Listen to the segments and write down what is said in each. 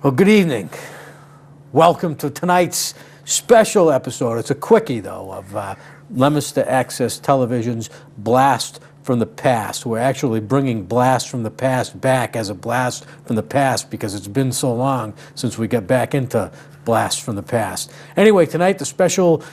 Well, good evening. Welcome to tonight's special episode. It's a quickie, though, of Leominster Access Television's Blast from the Past. We're actually bringing Blast from the Past back as a blast from the past because it's been so long since we got back into Blast from the Past. Anyway, tonight the special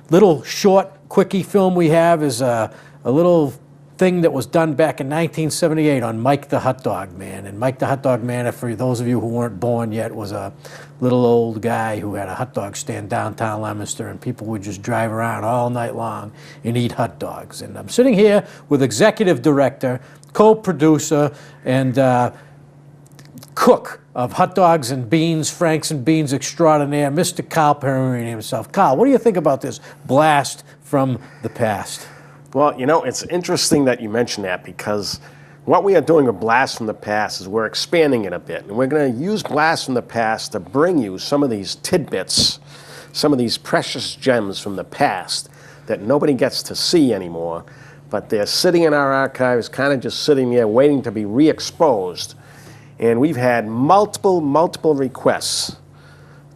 little short quickie film we have is a little thing that was done back in 1978 on Mike the Hot Dog Man. And Mike the Hot Dog Man, for those of you who weren't born yet, was a little old guy who had a hot dog stand downtown Leominster, and people would just drive around all night long and eat hot dogs. And I'm sitting here with executive director, co-producer, and cook of Hot Dogs and Beans, Franks and Beans extraordinaire, Mr. Carl Piermarini himself. Carl, what do you think about this blast from the past? Well, you know, it's interesting that you mention that because what we are doing with Blast from the Past is we're expanding it a bit. And we're going to use Blast from the Past to bring you some of these tidbits, some of these precious gems from the past that nobody gets to see anymore, but they're sitting in our archives, kind of just sitting there waiting to be re-exposed. And we've had multiple requests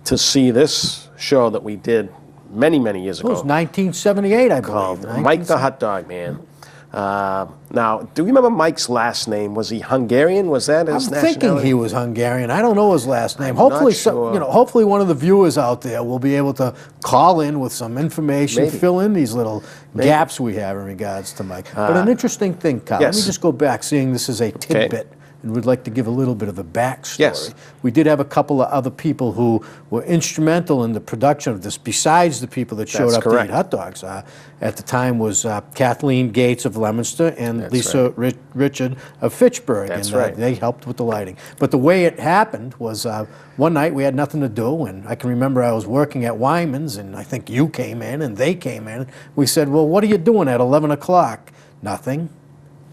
to see this show that we did many years ago. It was 1978, I called believe. Mike the Hot Dog Man. Now, do you remember Mike's last name? Was he Hungarian? Was that his nationality? I'm thinking he was Hungarian. I don't know his last name. I'm hopefully, not sure. hopefully one of the viewers out there will be able to call in with some information, Maybe. fill in these little gaps we have in regards to Mike. But an interesting thing, Carl. Yes. Let me just go back, seeing this is a tidbit. And we'd like to give a little bit of a backstory. Yes. We did have a couple of other people who were instrumental in the production of this, besides the people that showed That's up correct. to eat hot dogs. At the time was Kathleen Gates of Leominster and That's Lisa Richard of Fitchburg. That's and, right. They helped with the lighting. But the way it happened was one night we had nothing to do, and I can remember I was working at Wyman's, and I think you came in and they came in. We said, well, what are you doing at 11 o'clock? Nothing.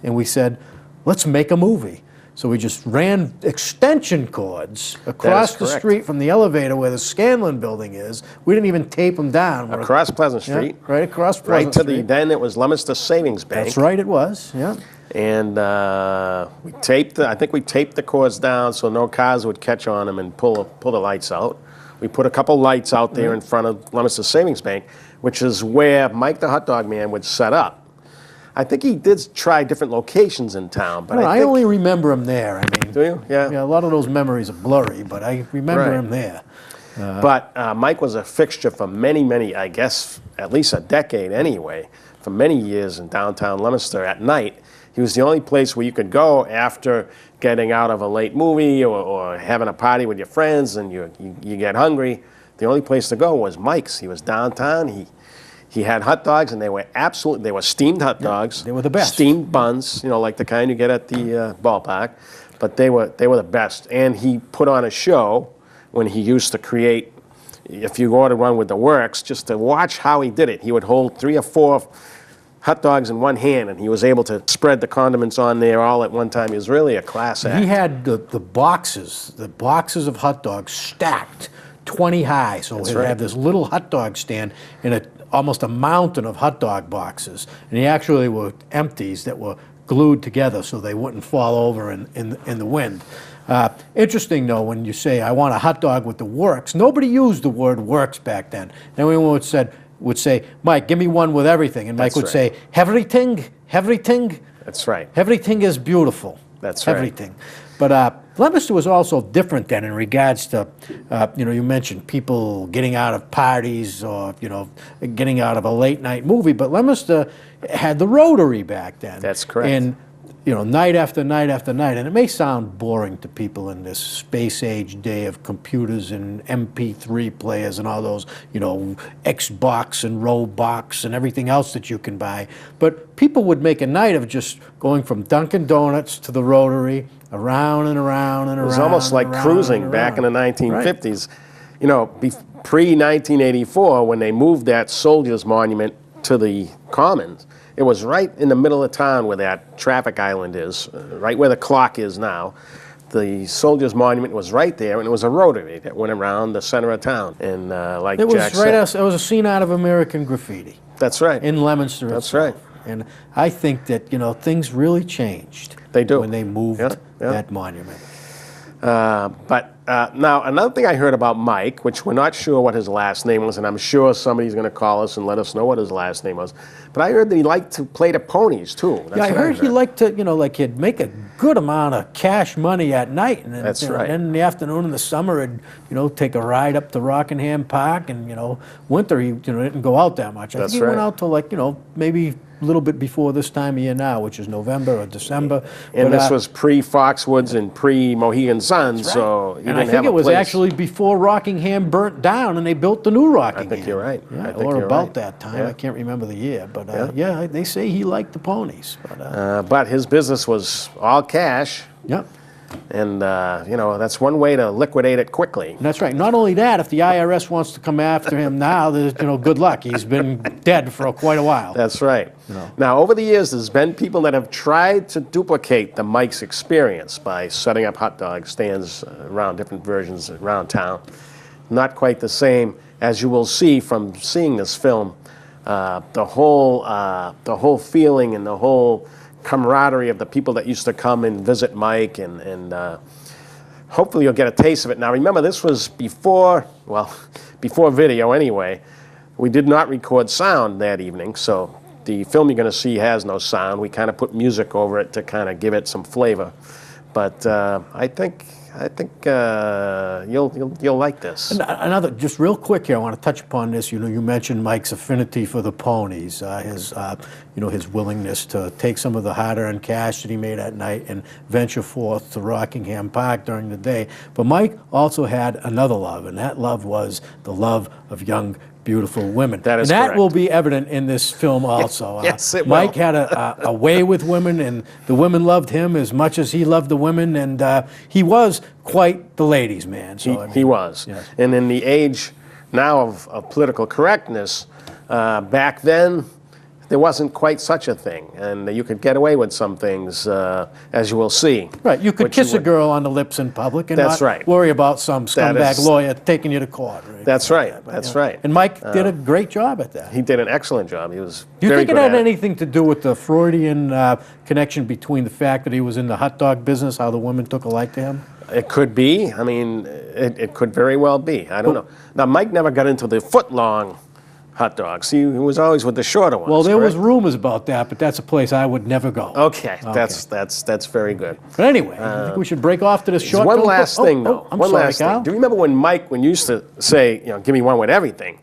And we said, let's make a movie. So we just ran extension cords across the street from the elevator where the Scanlon building is. We didn't even tape them down. Across Pleasant Street. Yeah, right across Pleasant Street. Right to then it was Leominster Savings Bank. That's right, it was, yeah. And we taped I think we taped the cords down so no cars would catch on them and pull the lights out. We put a couple lights out there in front of Leominster Savings Bank, which is where Mike the Hot Dog Man would set up. I think he did try different locations in town, but I only remember him there. I mean, do you? Yeah. Yeah, a lot of those memories are blurry, but I remember him there. But Mike was a fixture for many, I guess, at least a decade anyway, for many years in downtown Leominster at night. He was the only place where you could go after getting out of a late movie or having a party with your friends and you get hungry. The only place to go was Mike's. He was downtown. He had hot dogs, and they were steamed hot dogs. They were the best. Steamed buns, like the kind you get at the ballpark. But they were the best. And he put on a show when he used to create, if you ordered one with the works, just to watch how he did it. He would hold 3 or 4 hot dogs in one hand, and he was able to spread the condiments on there all at one time. He was really a class act. He had the boxes of hot dogs stacked 20 high. So he had this little hot dog stand in almost a mountain of hot dog boxes. And he actually were empties that were glued together so they wouldn't fall over in the wind. Interesting, though, when you say, I want a hot dog with the works, nobody used the word works back then. Everyone would say, Mike, give me one with everything. And Mike would say, everything? That's right. Everything is beautiful. That's right. Everything. But Leominster was also different then in regards to, you mentioned people getting out of parties or, getting out of a late night movie. But Leominster had the Rotary back then. That's correct. And, night after night after night. And it may sound boring to people in this space age day of computers and MP3 players and all those, Xbox and Roblox and everything else that you can buy. But people would make a night of just going from Dunkin' Donuts to the Rotary, around and around and around. It was almost like cruising back in the 1950s. Pre-1984, when they moved that Soldiers Monument to the Commons, it was right in the middle of town where that traffic island is, right where the clock is now. The Soldiers Monument was right there, and it was a rotary that went around the center of town. And like Jack said, it was a scene out of American Graffiti. That's right. In Leominster That's itself. right. And I think that, things really changed. They do. When they moved that monument. But Now, another thing I heard about Mike, which we're not sure what his last name was, and I'm sure somebody's going to call us and let us know what his last name was, but I heard that he liked to play the ponies, too. That's Yeah, I what heard he liked to, like he'd make a good amount of cash money at night, and then, That's right. then in the afternoon in the summer, he'd, take a ride up to Rockingham Park, and, winter he, didn't go out that much. I That's think he went right. out till maybe a little bit before this time of year now, which is November or December. And But, this was pre-Foxwoods and pre-Mohegan Sun, so he and didn't I have think a it was place. actually before Rockingham burnt down and they built the new Rockingham. I think you're right. Yeah, I think or you're about right. that time. Yeah. I can't remember the year, but yeah, they say he liked the ponies. But his business was all cash, Yeah. and that's one way to liquidate it quickly. That's right. Not only that, if the IRS wants to come after him now, there's, good luck. He's been dead for quite a while. That's right. Now, over the years, there's been people that have tried to duplicate the Mike's experience by setting up hot dog stands around different versions around town. Not quite the same, as you will see from seeing this film. The whole feeling and the whole camaraderie of the people that used to come and visit Mike, and hopefully you'll get a taste of it. Now, remember, this was before video anyway. We did not record sound that evening, so the film you're going to see has no sound. We kind of put music over it to kind of give it some flavor. But I think you'll like this. Another, just real quick here, I want to touch upon this. You mentioned Mike's affinity for the ponies, his willingness to take some of the hard-earned cash that he made at night and venture forth to Rockingham Park during the day. But Mike also had another love, and that love was the love of young, beautiful women. That is and that correct. will be evident in this film also. Yes, it Mike will. had a way with women, and the women loved him as much as he loved the women, and he was quite the ladies' man. So He was. yes. And in the age now of political correctness, back then, there wasn't quite such a thing. And you could get away with some things, as you will see. Right, you could Which kiss a would- girl on the lips in public and That's not right. worry about some That scumbag is- lawyer taking you to court. Right? That's right. But, That's right. And Mike did a great job at that. He did an excellent job. He was Do you very think it good had at anything to do with the Freudian connection between the fact that he was in the hot dog business, how the women took a like to him? It could be. I mean, it could very well be. I don't know. Now, Mike never got into the foot-long hot dogs. He was always with the shorter ones. Well, there was correct? rumors about that, but that's a place I would never go. Okay, that's very good. But anyway, I think we should break off to this There's short one film. last thing, though. I'm One sorry, last Kyle. thing. Do you remember when you used to say, give me one with everything?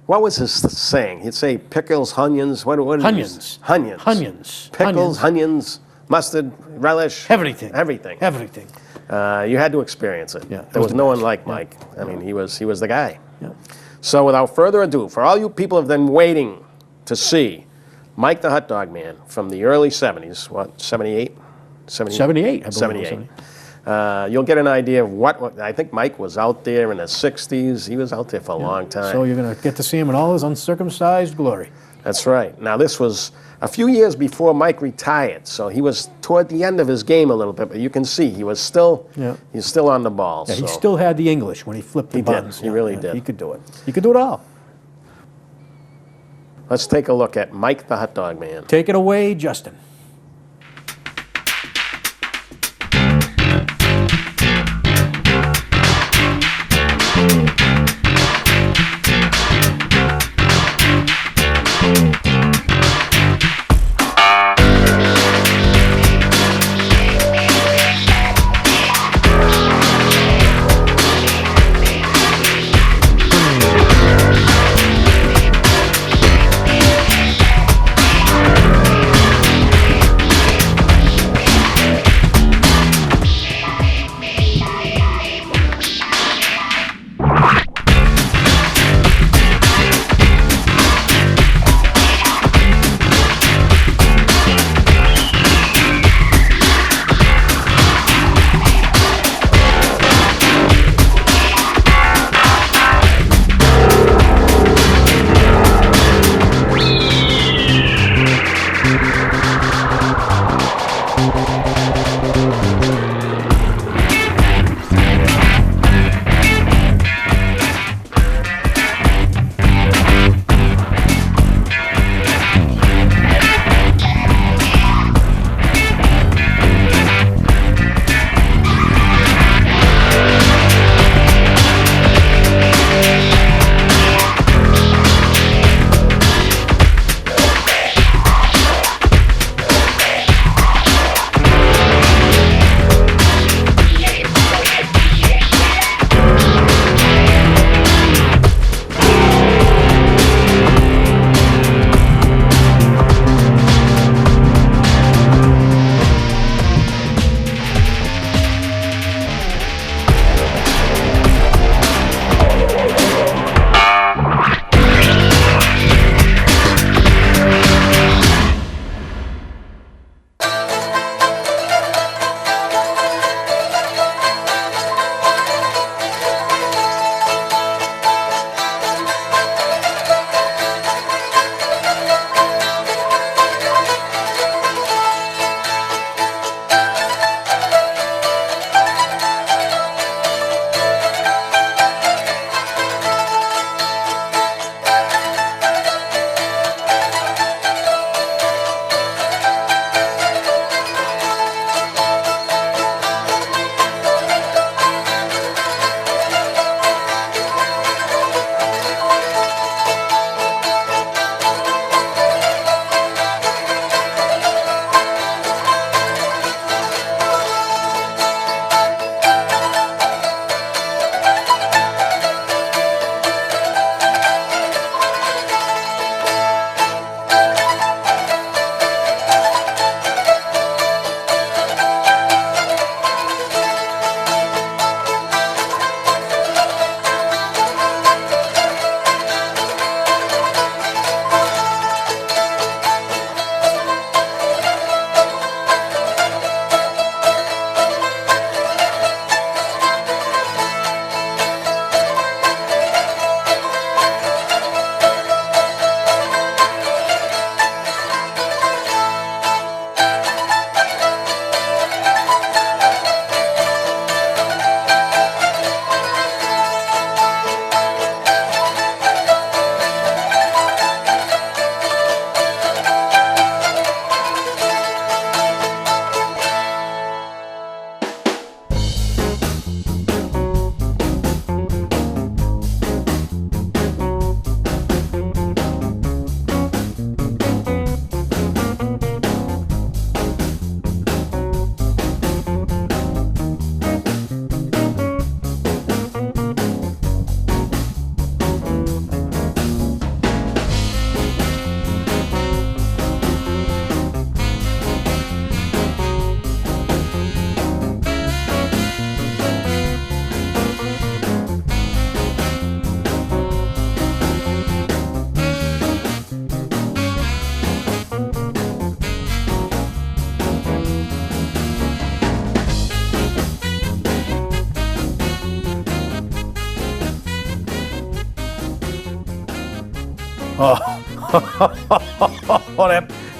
What was his saying? He'd say pickles, onions, what did he Onions. use? Onions. Onions. Pickles, onions, mustard, relish. Everything. Everything. Everything. You had to experience it. Yeah, it There was was the no best. one like Mike. I mean, he was the guy. Yeah. So without further ado, for all you people who have been waiting to see Mike the Hot Dog Man from the early 70s, what, 78? 78, I believe. 78. You'll get an idea of what I think Mike was out there in the 60s. He was out there for a long time. So you're going to get to see him in all his uncircumcised glory. That's right. Now, this was a few years before Mike retired, so he was toward the end of his game a little bit, but you can see he was still, he's still on the ball. Yeah, so. he still had the English when he flipped the He did. buttons. He really did. He could do it. He could do it all. Let's take a look at Mike the Hot Dog Man. Take it away, Justin.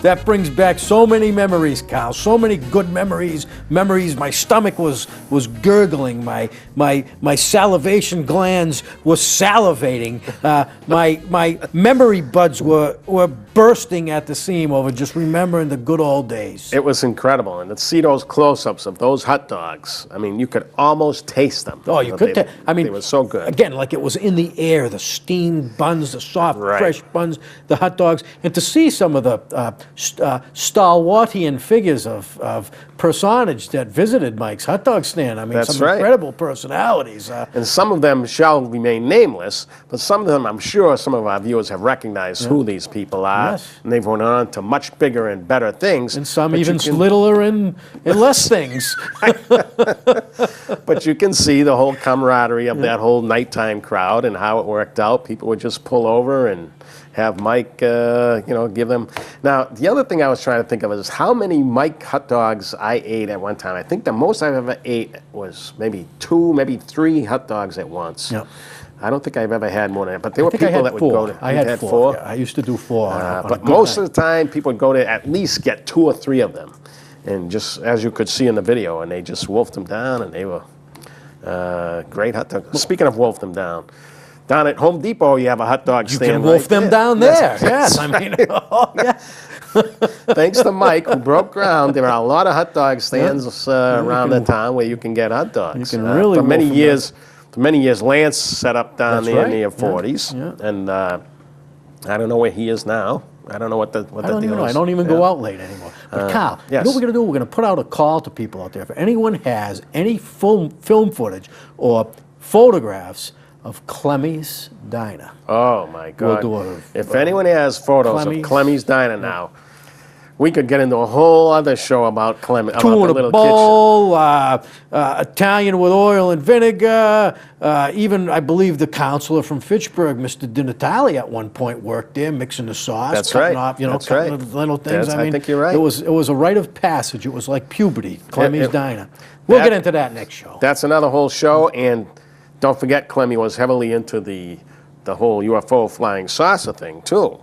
That brings back so many memories, Kyle. So many good memories. My stomach was gurgling. My salivation glands were salivating. My memory buds were bursting at the seam over just remembering the good old days. It was incredible, and to see those close-ups of those hot dogs, I mean, you could almost taste them. Oh, you could. I mean, they were so good. Again, like it was in the air. The steamed buns, the soft, fresh buns, the hot dogs, and to see some of the stalwartian figures of personage that visited Mike's hot dog stand. I mean, That's some incredible personalities. And some of them shall remain nameless, but some of them, I'm sure, some of our viewers have recognized who these people are, and they've gone on to much bigger and better things. And some even littler and less things. But you can see the whole camaraderie of that whole nighttime crowd and how it worked out. People would just pull over and have Mike, give them. Now, the other thing I was trying to think of is how many Mike hot dogs I ate at one time. I think the most I've ever ate was maybe 2, maybe 3 hot dogs at once. Yep. I don't think I've ever had more than that, but there were people that would go to. I had 4. Yeah, I used to do 4. But most of the time, people would go to at least get 2 or 3 of them, and just as you could see in the video, and they just wolfed them down, and they were great hot dogs. Speaking of wolfed them down at Home Depot, you have a hot dog stand. You can wolf them down there. Yes, I mean, Thanks to Mike, who broke ground, there are a lot of hot dog stands around the town where you can get hot dogs. You can really for many years. For many years, Lance set up down there near 40s, and I don't know where he is now. I don't know what the deal is. I don't even go out late anymore. But Kyle, you know what we're going to do? We're going to put out a call to people out there. If anyone has any film footage or photographs of Clemmy's Diner. Oh, my God. We'll do if anyone has photos of Clemmy's Diner now, we could get into a whole other show about Clemmy, about the little bowl, Italian with oil and vinegar. Even, I believe, the counselor from Fitchburg, Mr. DIGITALY, at one point worked there, mixing the sauce, That's cutting right. off, That's cutting right. little things. I think you're right. It was a rite of passage. It was like puberty, Clemmy's Diner. We'll get into that next show. That's another whole show, and don't forget, Clemmy was heavily into the whole UFO flying saucer thing, too.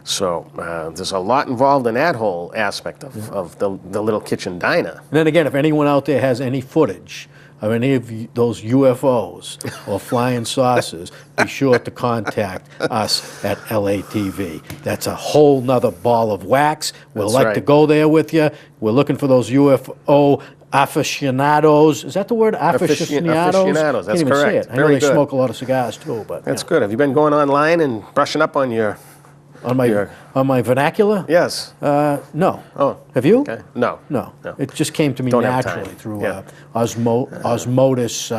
So there's a lot involved in that whole aspect of the little kitchen diner. And then again, if anyone out there has any footage of any of those UFOs or flying saucers, be sure to contact us at LATV. That's a whole nother ball of wax. We'd like to go there with you. We're looking for those UFO aficionados. Is that the word? Aficionados, that's correct. Say it. I know they smoke a lot of cigars too, but that's good. Have you been going online and brushing up on your on my vernacular? Yes. No. Oh. Have you? Okay. No. It just came to me naturally through osmosis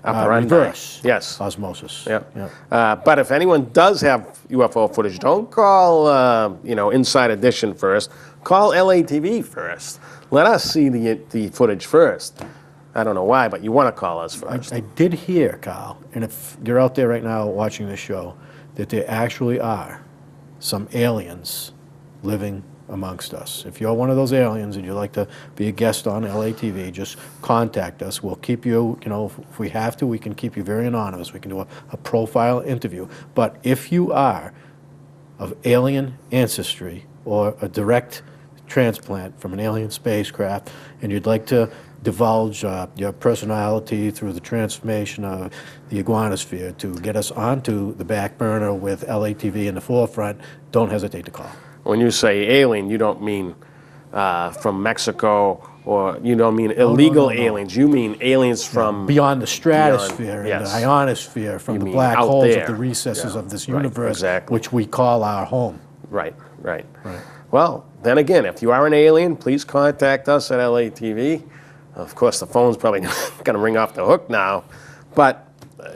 reverse. Yes. Osmosis. Yeah. But if anyone does have UFO footage, don't call Inside Edition first. Call LATV first. Let us see the footage first. I don't know why, but you want to call us first. I did hear, Kyle, and if you're out there right now watching this show, that there actually are some aliens living amongst us. If you're one of those aliens and you'd like to be a guest on LATV, just contact us. We'll keep you, if we have to, we can keep you very anonymous. We can do a profile interview. But if you are of alien ancestry or a direct transplant from an alien spacecraft and you'd like to divulge your personality through the transformation of the iguanosphere to get us onto the back burner with LATV in the forefront, don't hesitate to call. When you say alien, you don't mean from Mexico, or you don't mean illegal aliens. You mean aliens from beyond the stratosphere and the ionosphere, from the black holes of the recesses of this universe, which we call our home. Right. Well, then again, if you are an alien, please contact us at LATV. Of course, the phone's probably going to ring off the hook now, but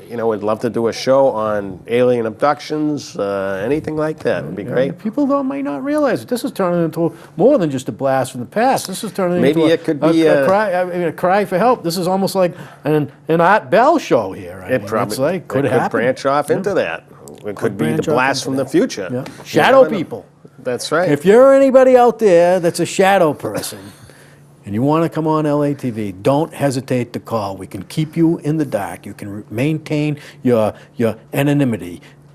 we'd love to do a show on alien abductions, anything like that. It'd be great. People might not realize it. This is turning into more than just a blast from the past. This is turning into it could be a cry. A cry for help. This is almost like an Art Bell show here. It could branch off into that. It could be the blast from the future. Yeah. Shadow people. That's right. If you're anybody out there that's a shadow person and you want to come on LATV, don't hesitate to call. We can keep you in the dark. You can maintain your anonymity.